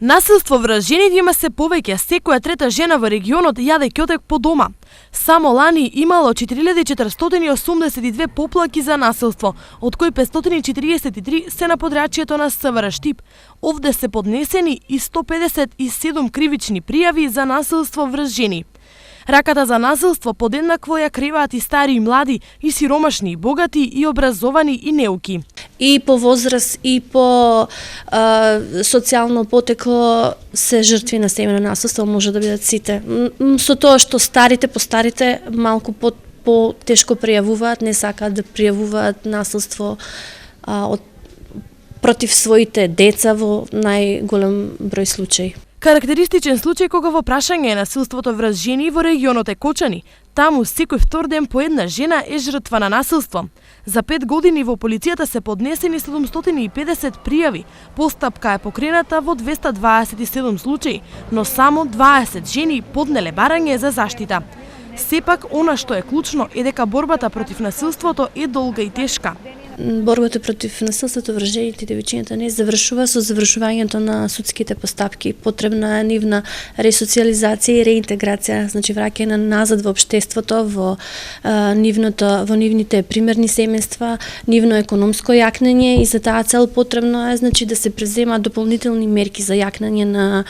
Насилство врз жените има се повеќе, секоја трета жена во регионот јаде ќотек по дома. Само лани имало 4482 поплаки за насилство, од кои 543 се на подрачјето на СВР Штип. Овде се поднесени и 157 кривични пријави за насилство врз жени. Раката за насилство подеднакво ја криваат и стари и млади, и сиромашни и богати, и образовани и неуки. И по возраст, и по социјално потекло се жртви на семејно насилство може да бидат сите. Со тоа што постарите малку по-тешко пријавуваат, не сакаат да пријавуваат насилство против своите деца во најголем број случаи. Карактеристичен случај кога во прашање е насилството врз жени во регионот е Кочани. Таму секој втор ден по една жена е жртва на насилство. За 5 години во полицијата се поднесени 750 пријави. Постапка е покрената во 227 случаи, но само 20 жени поднеле барање за заштита. Сепак, она што е клучно е дека борбата против насилството е долга и тешка. Борбата против насилството врз жените и девојчињата не завршува со завршувањето на судските постапки. Потребна е нивна ресоциализација и реинтеграција, значи враќање назад во општеството, во нивните примерни семејства, нивно економско јакнење, и за таа цел потребно е значи да се преземаат дополнителни мерки за јакнење на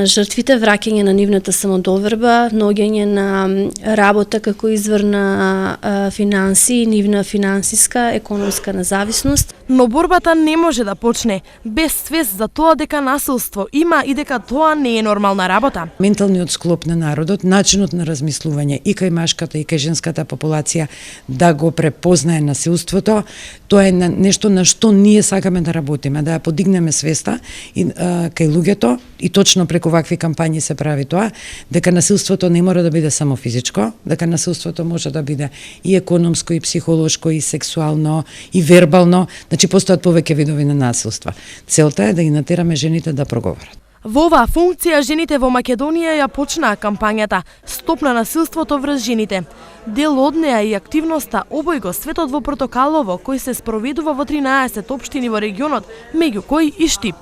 жртвите, враќање на нивната самодоверба, наоѓање на работа како извор на финанси, нивна финансиска, економска независност. Но борбата не може да почне без свест за тоа дека насилство има и дека тоа не е нормална работа. Менталниот склоп на народот, начинот на размислување и кај машката и кај женската популација да го препознае насилството, тоа е нешто на што ние сакаме да работиме, да ја подигнеме свеста и кај луѓето, и точно преку вакви кампањи се прави тоа, дека насилството не мора да биде само физичко, дека насилството може да биде и економско, и психолошко, и сексуално, и вербално, значи постојат повеќе видови на насилства. Целта е да ги натераме жените да проговорат. Во оваа функција жените во Македонија ја почнаа кампањата Стоп на насилството врз жените. Дел од неа и активноста Обој го светот во Портокалово, кој се спроведува во 13 општини во регионот, меѓу кои и Штип.